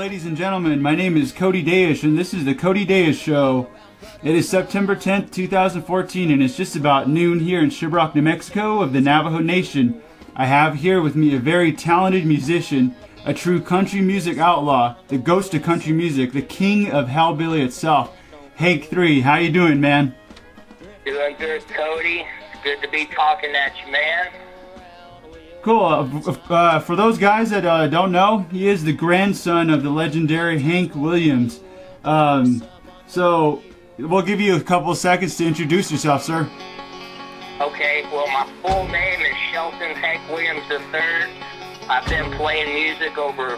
ladies and gentlemen. My name is Kody Dayish, and this is the Kody Dayish Show. It is September 10th, 2014, and it's just about noon here in Shiprock, New Mexico of the Navajo Nation. I have here with me a very talented musician, a true country music outlaw, the ghost of country music, the king of hellbilly itself, Hank 3. How you doing, man? Doing good, Kody. It's good to be talking at you, man. Cool. For those guys that don't know, he is the grandson of the legendary Hank Williams. So we'll give you a couple seconds to introduce yourself, sir. Okay, well, my full name is Shelton Hank Williams III. I've been playing music over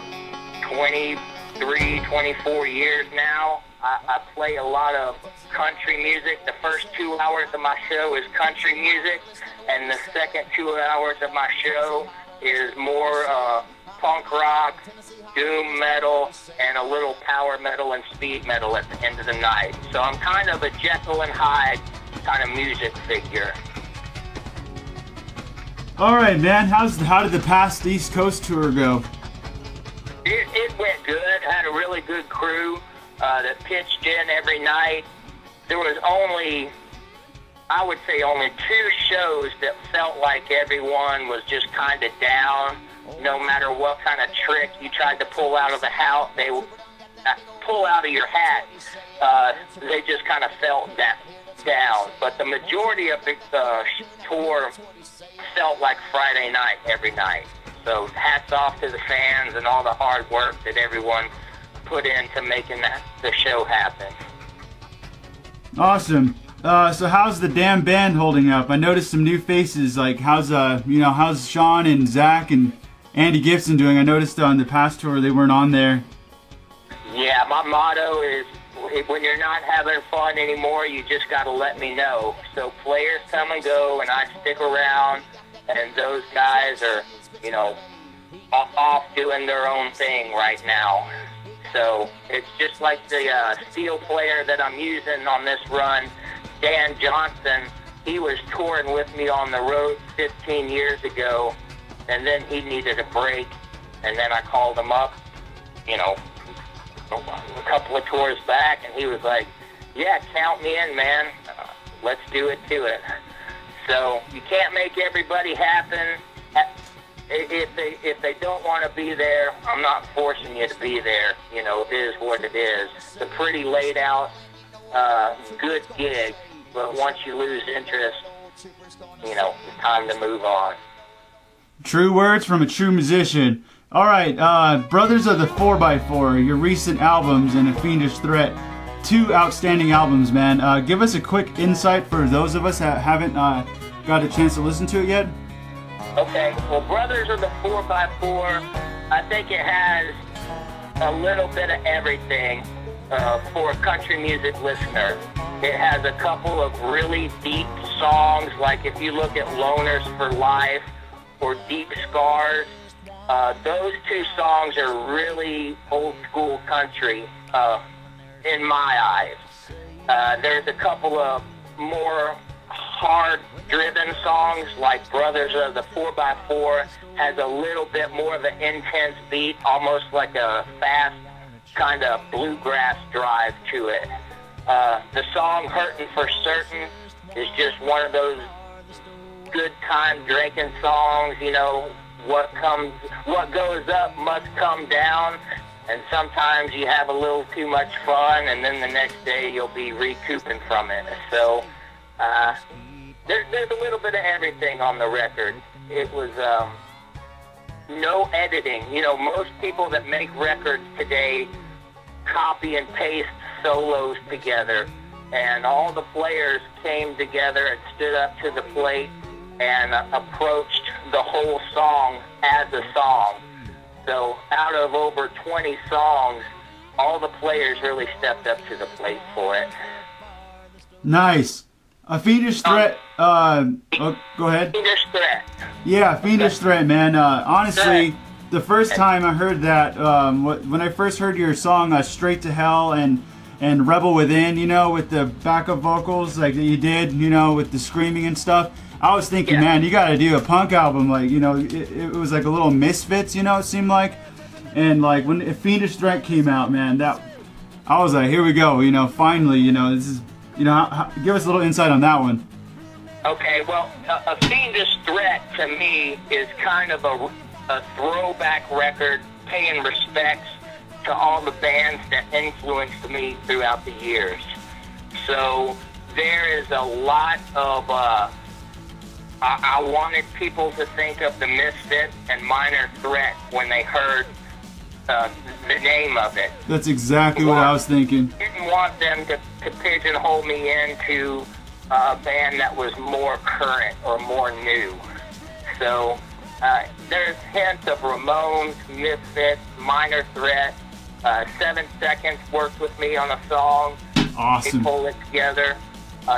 23, 24 years now. I play a lot of country music. The first 2 hours of my show is country music, and the second 2 hours of my show is more punk rock, doom metal, and a little power metal and speed metal at the end of the night. So I'm kind of a Jekyll and Hyde kind of music figure. All right, man. How did the past East Coast tour go? It went good. I had a really good crew that pitched in every night. There was only, I would say, only 2 shows that felt like everyone was just kind of down. No matter what kind of trick you tried to pull out of the hat, they would pull out of your hat. They just kind of felt that down. But the majority of the tour felt like Friday night every night. So hats off to the fans and all the hard work that everyone put into making the show happen. Awesome. So how's the damn band holding up? I noticed some new faces. Like how's Sean and Zach and Andy Gibson doing? I noticed on the past tour they weren't on there. Yeah, my motto is when you're not having fun anymore, you just got to let me know. So players come and go, and I stick around, and those guys are, off doing their own thing right now. So it's just like the steel player that I'm using on this run, Dan Johnson. He was touring with me on the road 15 years ago, and then he needed a break, and then I called him up, a couple of tours back, and he was like, yeah, count me in, man. Let's do it to it. So you can't make everybody happen. If they don't want to be there, I'm not forcing you to be there. It is what it is. It's a pretty laid out, good gig, but once you lose interest, it's time to move on. True words from a true musician. All right, Brothers of the 4x4, your recent albums and a Fiendish Threat. 2 outstanding albums, man. Give us a quick insight for those of us that haven't got a chance to listen to it yet. Okay, well, Brothers of the 4x4, I think it has a little bit of everything for a country music listener. It has a couple of really deep songs, like if you look at Loners for Life or Deep Scars, those 2 songs are really old school country in my eyes. There's a couple of more hard-driven songs, like Brothers of the 4x4 has a little bit more of an intense beat, almost like a fast kind of bluegrass drive to it. The song Hurtin' for Certain is just one of those good time drinking songs. What goes up must come down, and sometimes you have a little too much fun, and then the next day you'll be recouping from it. So there's a little bit of everything on the record. It was no editing. Most people that make records today copy and paste solos together, and all the players came together and stood up to the plate and approached the whole song as a song. So out of over 20 songs, all the players really stepped up to the plate for it. Nice. A Fiendish Threat. Go ahead. Fiendish Threat. Yeah, Fiendish Threat, man. Honestly, the first time I heard that, when I first heard your song, Straight to Hell and Rebel Within, with the backup vocals like that you did, with the screaming and stuff, I was thinking, man, you got to do a punk album. Like, it was like a little Misfits, it seemed like. And like when Fiendish Threat came out, man, that I was like, here we go, you know, finally, you know, this is, you know, give us a little insight on that one. Okay, well, a Fiendish Threat to me is kind of a throwback record, paying respects to all the bands that influenced me throughout the years. So there is a lot of, I wanted people to think of the Misfits and Minor Threat when they heard the name of it. That's exactly what I was thinking. Didn't want them to pigeonhole me into a band that was more current or more new. So there's hints of Ramones, Misfits, Minor Threat. 7 Seconds worked with me on a song. Awesome. They pull it together.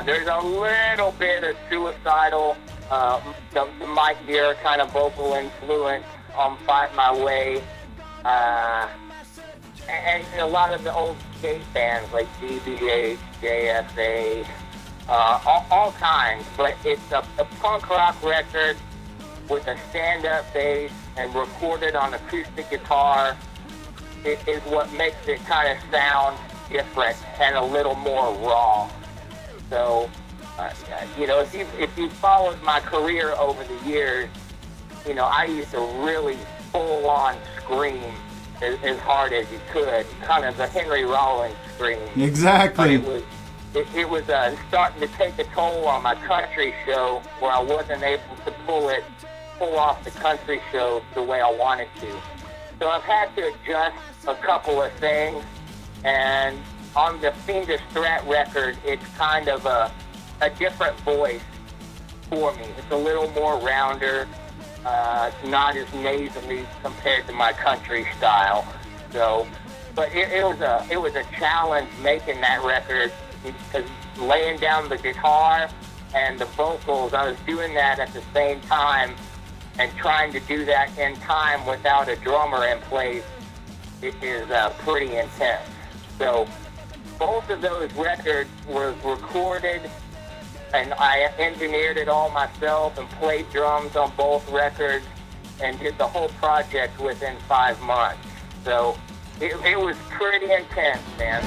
There's a little bit of Suicidal, the Mike Deere kind of vocal influence on Fight My Way. And a lot of the old skate bands like DBH, JSA, all kinds. But it's a punk rock record with a stand-up bass and recorded on acoustic guitar. It is what makes it kind of sound different and a little more raw. So, you know, if you followed my career over the years, you know, I used to really full-on scream as hard as you could, kind of the Henry Rollins scream. Exactly. But it was starting to take a toll on my country show, where I wasn't able to pull off the country show the way I wanted to. So I've had to adjust a couple of things, and on the Fiendish Threat record, it's kind of a different voice for me. It's a little more rounder, not as nasally compared to my country style. So, but it was a challenge making that record, because laying down the guitar and the vocals, I was doing that at the same time, and trying to do that in time without a drummer in place, it is pretty intense. So both of those records were recorded, and I engineered it all myself and played drums on both records and did the whole project within 5 months. So it was pretty intense, man.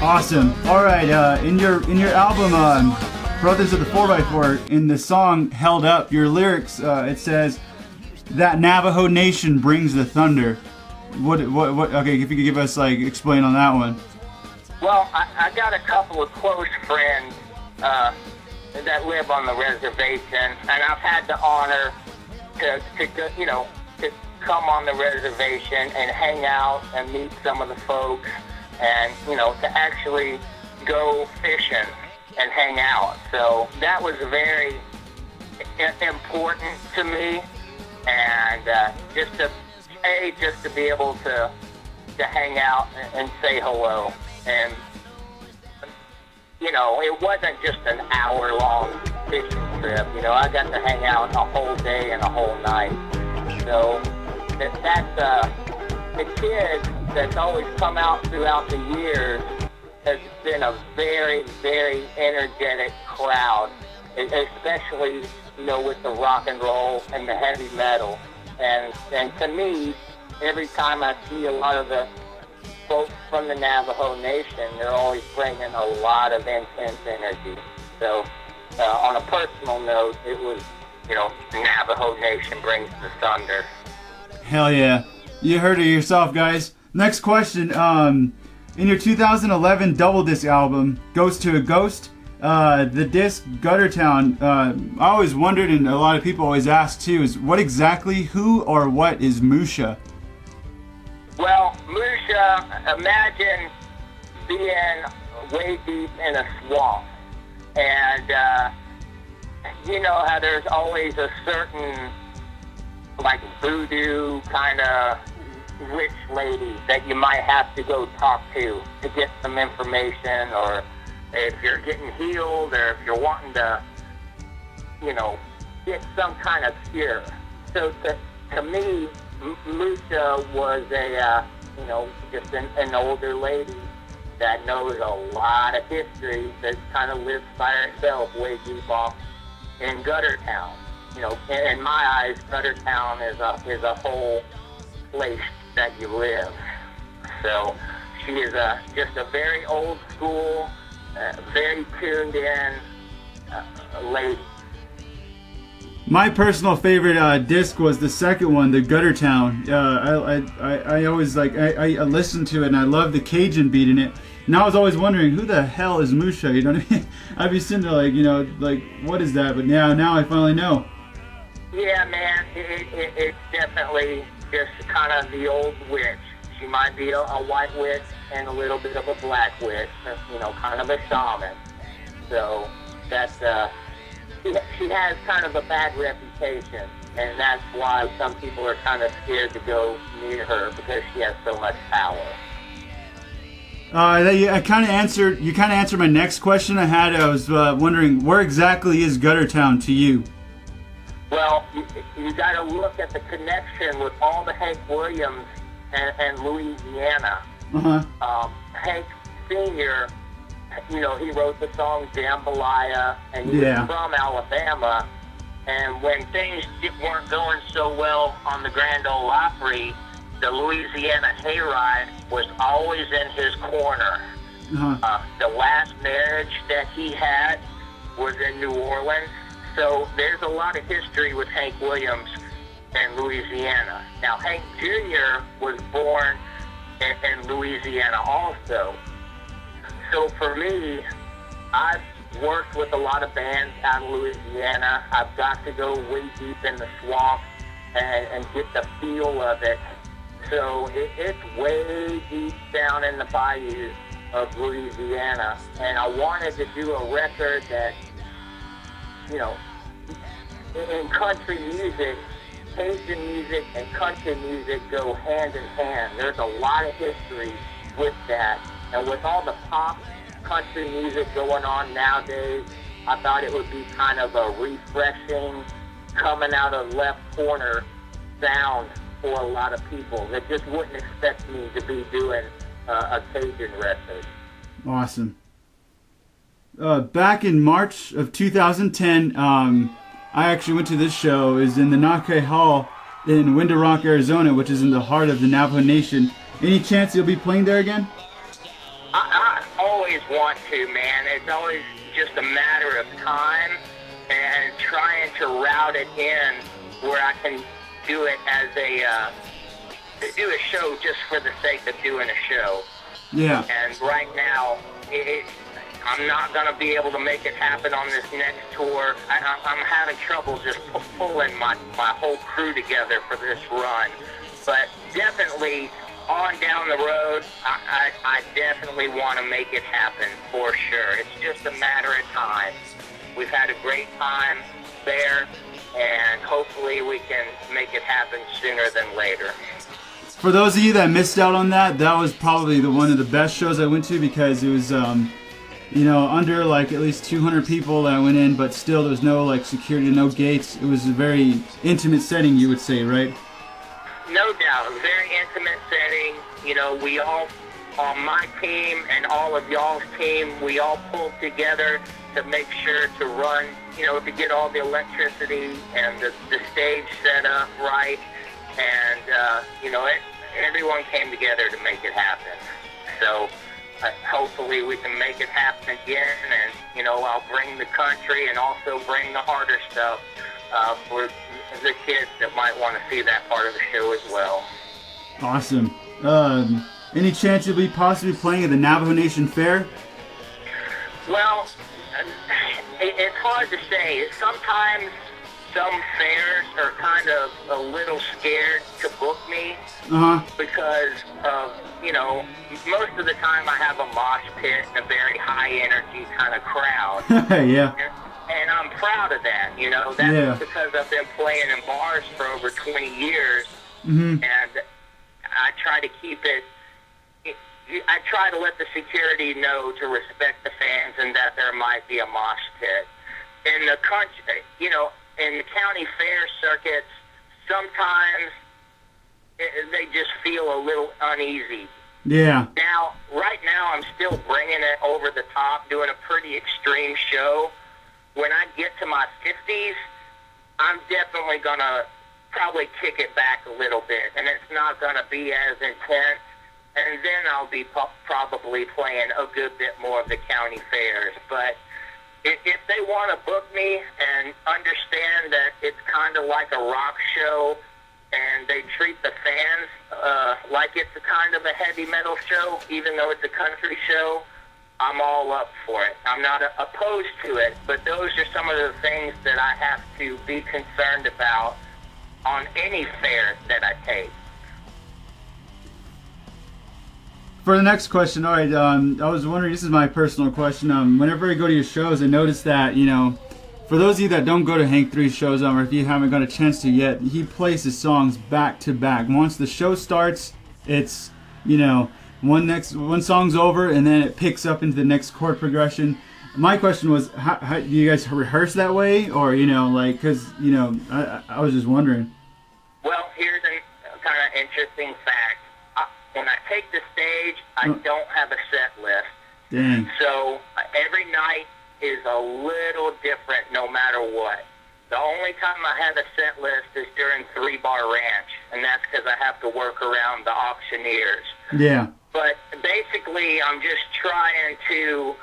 Awesome. All right, in your album, Brothers of the 4x4, in the song Held Up, your lyrics, it says that Navajo Nation brings the thunder. What, okay, if you could give us, like, explain on that one. Well, I got a couple of close friends that live on the reservation, and I've had the honor to you know, to come on the reservation and hang out and meet some of the folks, and, you know, to actually go fishing and hang out. So that was very important to me, and just to be able to hang out and say hello. And, you know, it wasn't just an hour-long fishing trip. You know, I got to hang out a whole day and a whole night. So that's the kid that's always come out throughout the years has been a very, very energetic crowd, especially, you know, with the rock and roll and the heavy metal. And to me, every time I see a lot of the folks from the Navajo Nation, they're always bringing a lot of intense energy. So on a personal note, it was, you know, Navajo Nation brings the thunder. Hell yeah. You heard it yourself, guys. Next question. In your 2011 double disc album, Ghost to a Ghost, the disc Gutter Town, I always wondered, and a lot of people always ask too, is what exactly, who or what is Musha? Well, Musha, imagine being way deep in a swamp, and you know how there's always a certain, like, voodoo kind of witch lady that you might have to go talk to get some information, or if you're getting healed, or if you're wanting to, you know, get some kind of cure. So to me, Musha was a, you know, just an older lady that knows a lot of history, that kind of lives by herself way deep off in Gutter Town. You know, in my eyes, Gutter Town is a whole place that you live. So she is just a very old school, very tuned in lady. My personal favorite disc was the second one, the Gutter Town. I always I listened to it and I love the Cajun beat in it. And I was always wondering, who the hell is Musha? You know what I mean? I'd be sitting there what is that? But now I finally know. Yeah, man, it's definitely just kind of the old witch. She might be a white witch and a little bit of a black witch, kind of a shaman. So that's she has kind of a bad reputation, and that's why some people are kind of scared to go near her because she has so much power. You kind of answered my next question I had. I was wondering, where exactly is Guttertown to you? Well, you got to look at the connection with all the Hank Williams and Louisiana. Hank Sr., he wrote the song Jambalaya, and he was from Alabama. And when things weren't going so well on the Grand Ole Opry, the Louisiana hayride was always in his corner. The last marriage that he had was in New Orleans. So there's a lot of history with Hank Williams and Louisiana. Now, Hank Jr. was born in Louisiana also. So for me, I've worked with a lot of bands out of Louisiana. I've got to go way deep in the swamp and get the feel of it. So it's way deep down in the bayou of Louisiana. And I wanted to do a record that, in country music, Cajun music and country music go hand in hand. There's a lot of history with that. And with all the pop country music going on nowadays, I thought it would be kind of a refreshing, coming out of left corner sound for a lot of people that just wouldn't expect me to be doing a Cajun record. Awesome. Back in March of 2010, I actually went to this show. It was in the Nake Hall in Window Rock, Arizona, which is in the heart of the Navajo Nation. Any chance you'll be playing there again? I always want to, man. It's always just a matter of time and trying to route it in where I can do it as do a show just for the sake of doing a show. Yeah. And right now, I'm not going to be able to make it happen on this next tour. I'm having trouble just pulling my whole crew together for this run. But definitely, on down the road, I definitely want to make it happen for sure. It's just a matter of time. We've had a great time there, and hopefully we can make it happen sooner than later. For those of you that missed out on that, that was probably one of the best shows I went to because it was, under at least 200 people that went in, but still there was no security, no gates. It was a very intimate setting, you would say, right? No doubt, a very intimate setting. We all, on my team and all of y'all's team, we all pulled together to make sure to run, to get all the electricity and the stage set up right. And, everyone came together to make it happen. So hopefully we can make it happen again. And, I'll bring the country and also bring the harder stuff for the kids that might want to see that part of the show as well. Awesome. Any chance you'll be possibly playing at the Navajo Nation Fair? Well, it's hard to say. Sometimes some fairs are kind of a little scared to book me because of, most of the time I have a mosh pit and a very high energy kind of crowd. Yeah. And I'm proud of that, That's because I've been playing in bars for over 20 years, and I try to keep it, I try to let the security know to respect the fans and that there might be a mosh pit. In the country, in the county fair circuits, sometimes they just feel a little uneasy. Yeah. Now, right now, I'm still bringing it over the top, doing a pretty extreme show. When I get to my 50s, I'm definitely going to probably kick it back a little bit, and it's not going to be as intense. And then I'll be probably playing a good bit more of the county fairs. But if they want to book me and understand that it's kind of like a rock show, and they treat the fans like it's a kind of a heavy metal show, even though it's a country show, I'm all up for it. I'm not opposed to it, but those are some of the things that I have to be concerned about on any fair that I take. For the next question, all right, I was wondering, this is my personal question. Whenever I go to your shows, I notice that, you know, for those of you that don't go to Hank 3's shows, or if you haven't got a chance to yet, he plays his songs back to back. Once the show starts, it's, you know, one song's over, and then it picks up into the next chord progression. My question was, how do you guys rehearse that way? Or, you know, like, because, you know, I was just wondering. Well, here's a kind of interesting fact. When I take the stage, I don't have a set list. Dang. So every night is a little different no matter what. The only time I have a set list is during 3-Bar Ranch, and that's because I have to work around the auctioneers. Yeah. But basically, I'm just trying to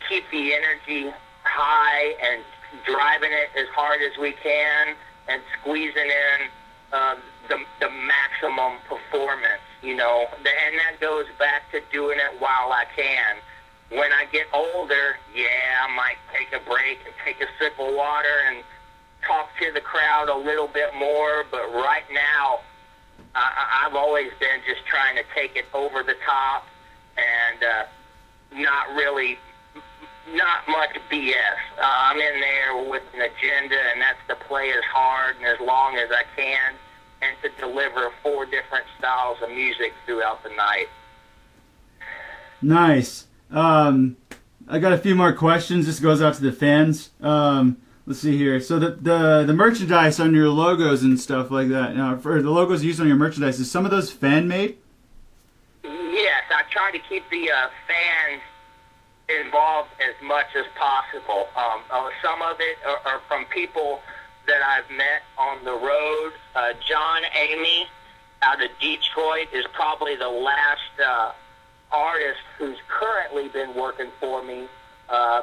keep the energy high and driving it as hard as we can and squeezing in the maximum performance, you know. And that goes back to doing it while I can. When I get older, yeah, I might take a break and take a sip of water and talk to the crowd a little bit more. But right now, I've always been just trying to take it over the top and not much BS. I'm in there with an agenda, and that's to play as hard and as long as I can and to deliver 4 different styles of music throughout the night. Nice. I got a few more questions. This goes out to the fans. Let's see here. So the merchandise on your logos and stuff like that, for the logos used on your merchandise, is some of those fan made? Yes, I try to keep the fans involved as much as possible. Some of it are from people that I've met on the road. John Amy out of Detroit is probably the last artist who's currently been working for me.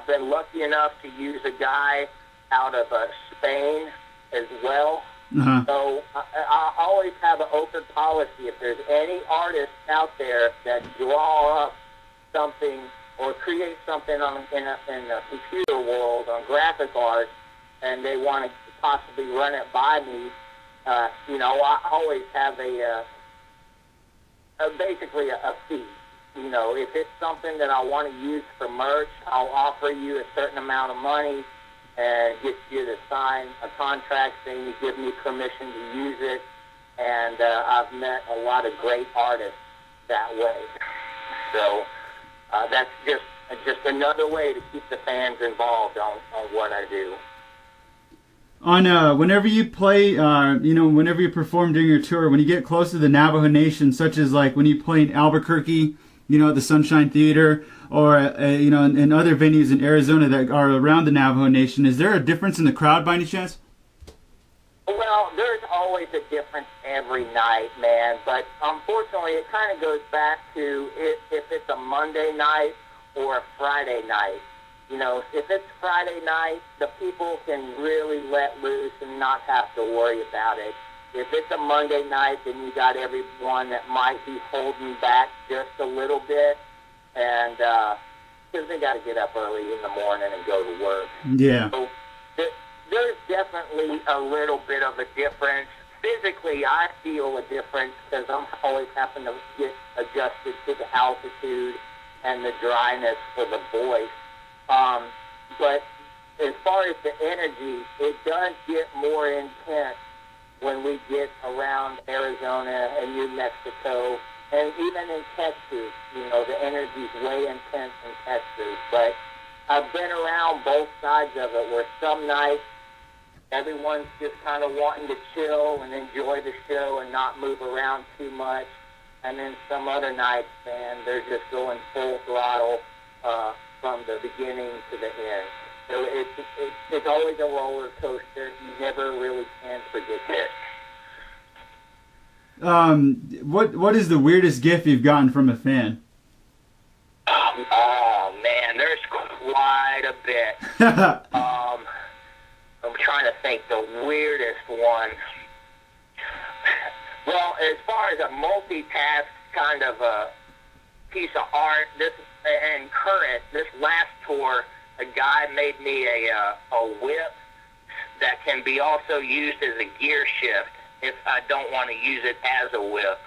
Been lucky enough to use a guy out of Spain as well. Uh-huh. So I always have an open policy. If there's any artists out there that draw up something or create something in the computer world on graphic art, and they want to possibly run it by me, you know, I always have basically a fee. You know, if it's something that I want to use for merch, I'll offer you a certain amount of money and get you to sign a contract saying you give me permission to use it. And I've met a lot of great artists that way. So that's just another way to keep the fans involved on what I do. On whenever you play, you know, whenever you perform during your tour, when you get close to the Navajo Nation, such as like when you play in Albuquerque, you know, at the Sunshine Theater, or you know, in other venues in Arizona that are around the Navajo Nation, is there a difference in the crowd by any chance? Well, there's always a difference every night, man. But unfortunately, it kind of goes back to if it's a Monday night or a Friday night. You know, if it's Friday night, the people can really let loose and not have to worry about it. If it's a Monday night, then you got everyone that might be holding back just a little bit, and because they got to get up early in the morning and go to work. Yeah. So there's definitely a little bit of a difference. Physically, I feel a difference because I'm always having to get adjusted to the altitude and the dryness for the voice. But as far as the energy, it does get more intense when we get around Arizona and New Mexico, and even in Texas. You know, the energy's way intense in Texas. But I've been around both sides of it, where some nights everyone's just kind of wanting to chill and enjoy the show and not move around too much. And then some other nights, man, they're just going full throttle from the beginning to the end. So it's always a roller coaster. You never really can predict it. What is the weirdest gift you've gotten from a fan? Oh man, there's quite a bit. I'm trying to think the weirdest one. Well, as far as a multitask kind of a piece of art, this last tour, a guy made me a whip that can be also used as a gear shift if I don't want to use it as a whip.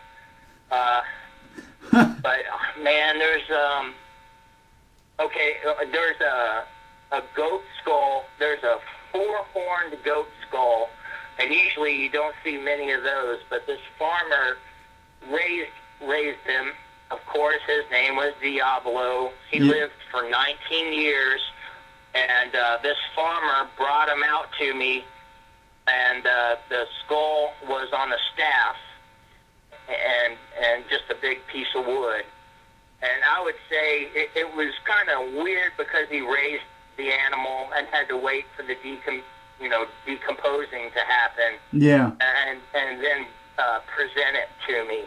But man, there's a goat skull. There's a 4-horned goat skull, and usually you don't see many of those. But this farmer raised him. Of course, his name was Diablo. He lived for 19 years, and this farmer brought him out to me, and the skull was on a staff and just a big piece of wood. And I would say it was kind of weird because he raised the animal and had to wait for the decomposing to happen. Yeah. And then present it to me.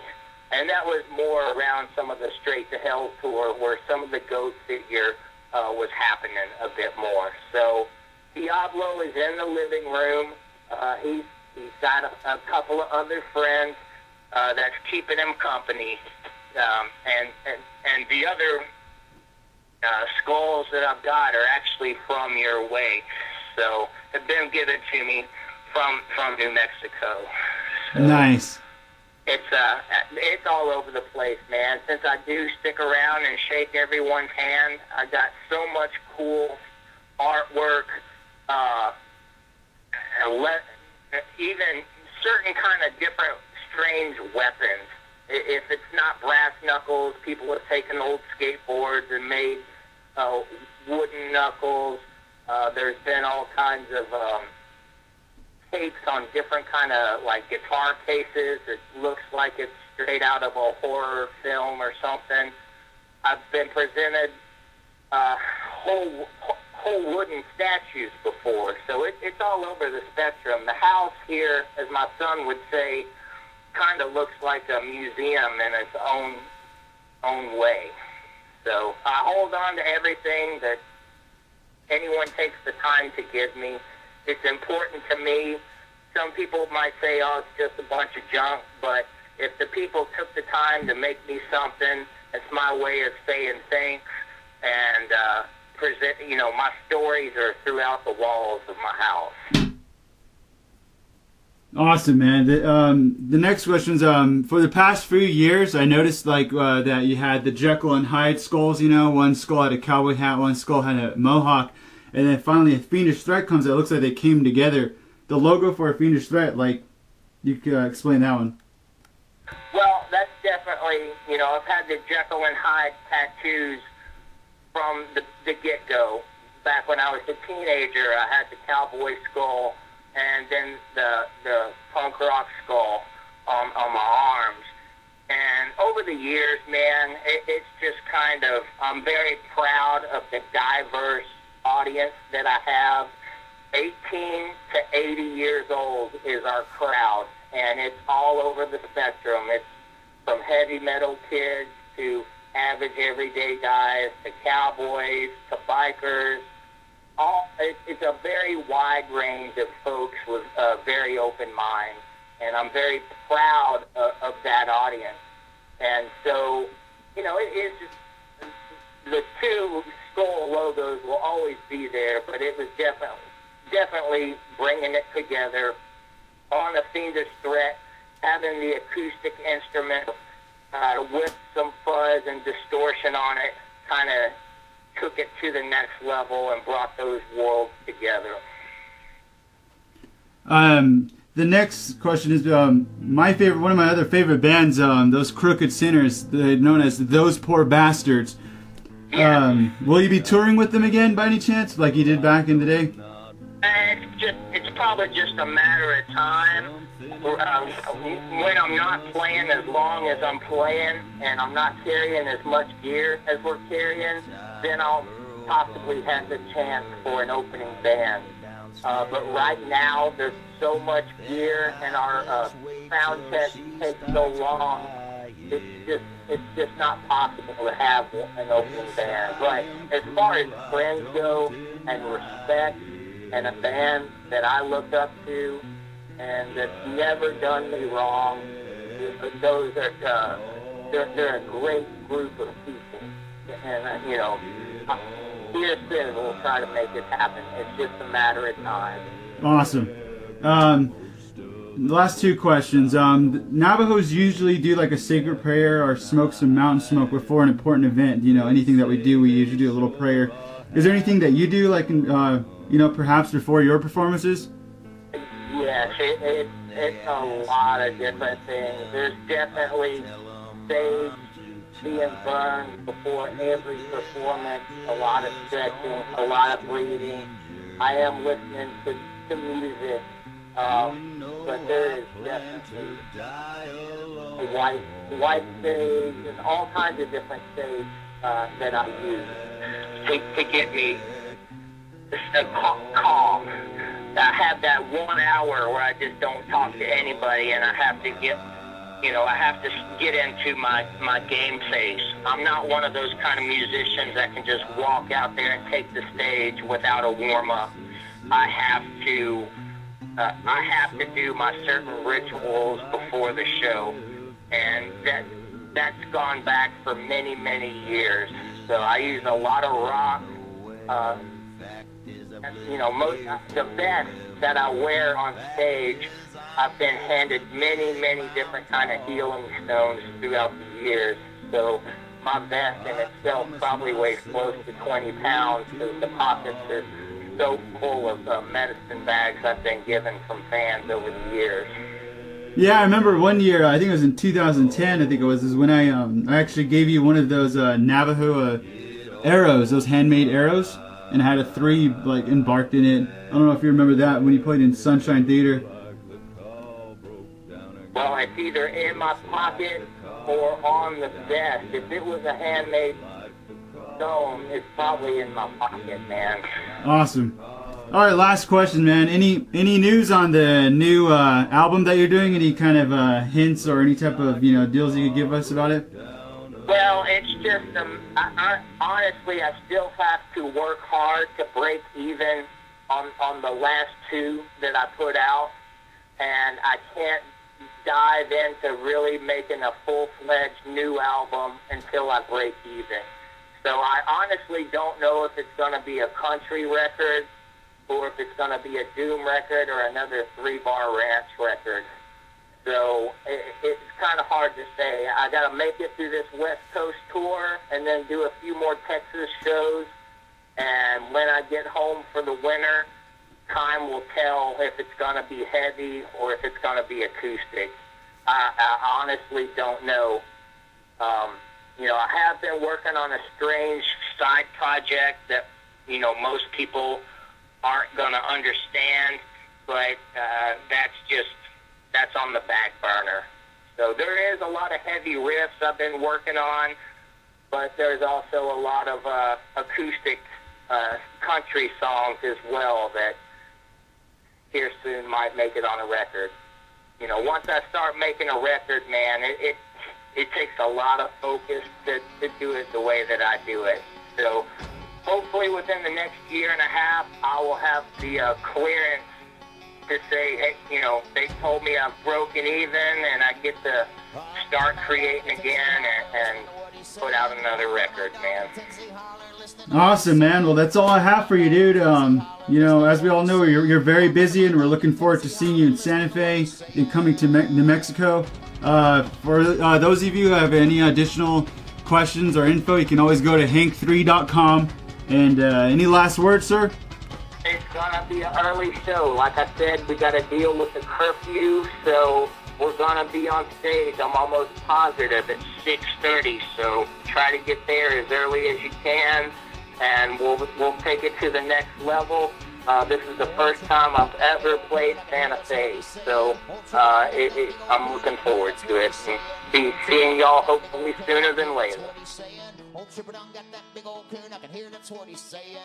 And that was more around some of the Straight to Hell tour where some of the goat figure was happening a bit more. So Diablo is in the living room. He's got a couple of other friends that's keeping him company. And the other skulls that I've got are actually from your way. So have been given to me from New Mexico. So nice. It's all over the place, man. Since I do stick around and shake everyone's hand, I got so much cool artwork, even certain kind of different strange weapons. If it's not brass knuckles, people have taken old skateboards and made wooden knuckles. There's been all kinds of tapes on different kind of like guitar cases. It looks like it's straight out of a horror film or something. I've been presented whole wooden statues before, so it's all over the spectrum. The house here, as my son would say, kind of looks like a museum in its own way. So I hold on to everything that anyone takes the time to give me. It's important to me. Some people might say, oh, it's just a bunch of junk, but if the people took the time to make me something, it's my way of saying thanks. And present, my stories are throughout the walls of my house. Awesome, man. The next question is, for the past few years, I noticed that you had the Jekyll and Hyde skulls, one skull had a cowboy hat, one skull had a mohawk, and then finally a Fiendish Threat comes out. It looks like they came together. The logo for a Fiendish Threat, you could explain that one. Well, that's definitely, I've had the Jekyll and Hyde tattoos from the get-go. Back when I was a teenager, I had the cowboy skull and then the punk rock skull on my arms. And over the years, man, it's just I'm very proud of the diverse audience that I have. 18 to 80 years old is our crowd, and it's all over the spectrum. It's from heavy metal kids to average everyday guys to cowboys to bikers. It's a very wide range of folks with a very open mind, and I'm very proud of that audience. And so, it's just, the two skull logos will always be there, but it was definitely bringing it together on a Fiendish Threat, having the acoustic instrument with some fuzz and distortion on it, kind of took it to the next level and brought those worlds together. The next question is one of my other favorite bands, those Crooked Sinners, known as Those Poor Bastards. Yeah. Will you be touring with them again by any chance, like you did back in the day? It's probably just a matter of time. When I'm not playing as long as I'm playing and I'm not carrying as much gear as we're carrying, then I'll possibly have the chance for an opening band. But right now, there's so much gear, and our sound check takes so long. It's just not possible to have an opening band. But as far as friends go and respect, and a band that I look up to and that's never done me wrong, those are they're a great group of people. And Pearson will try to make it happen. It's just a matter of time. Awesome. The last two questions. Navajos usually do like a sacred prayer or smoke some mountain smoke before an important event. You know, anything that we do, we usually do a little prayer. Is there anything that you do, like, perhaps before your performances? Yes, it's a lot of different things. There's definitely sage being burned before every performance, a lot of stretching, a lot of breathing. I am listening to music, but there is definitely white sage and all kinds of different sage that I use to get me calm. I have that 1 hour where I just don't talk to anybody, and I have to get into my game face. I'm not one of those kind of musicians that can just walk out there and take the stage without a warm-up. I have to do my certain rituals before the show, and that's gone back for many, many years. So I use a lot of rock. The best that I wear on stage, I've been handed many, many different kind of healing stones throughout the years. So my vest in itself probably weighs close to 20 pounds because the pockets are so full of medicine bags I've been given from fans over the years. Yeah, I remember one year, I think it was in 2010, is when I actually gave you one of those Navajo arrows, those handmade arrows, and I had a 3 like embarked in it. I don't know if you remember that when you played in Sunshine Theater. Well, it's either in my pocket or on the vest. If it was a handmade stone, it's probably in my pocket, man. Awesome. All right, last question, man. Any news on the new album that you're doing? Any kind of hints or any type of deals you could give us about it? Well, it's just honestly, I still have to work hard to break even on the last 2 that I put out, and I can't dive into really making a full-fledged new album until I break even. So I honestly don't know if it's going to be a country record or if it's going to be a doom record or another 3-bar ranch record. So it's kind of hard to say. I got to make it through this West Coast tour and then do a few more Texas shows. And when I get home for the winter, time will tell if it's going to be heavy or if it's going to be acoustic. I honestly don't know. I have been working on a strange side project that, most people aren't going to understand, but that's on the back burner. So there is a lot of heavy riffs I've been working on, but there's also a lot of acoustic country songs as well that here soon might make it on a record. Once I start making a record, man, it takes a lot of focus to do it the way that I do it. So hopefully within the next year and a half, I will have the clearance to say, hey, they told me I've broken even and I get to start creating again and put out another record, man. Awesome, man. Well, that's all I have for you, dude. As we all know, you're very busy, and we're looking forward to seeing you in Santa Fe and coming to New Mexico. For those of you who have any additional questions or info, you can always go to hank3.com. And any last words, sir? It's gonna be an early show. Like I said, we got to deal with the curfew, so we're gonna be on stage. I'm almost positive at 6:30. So try to get there as early as you can, and we'll take it to the next level. This is the first time I've ever played Santa Fe, so I'm looking forward to it. And be seeing y'all hopefully sooner than later. Old Shiprock got that big old coon, I can hear that's what he's saying.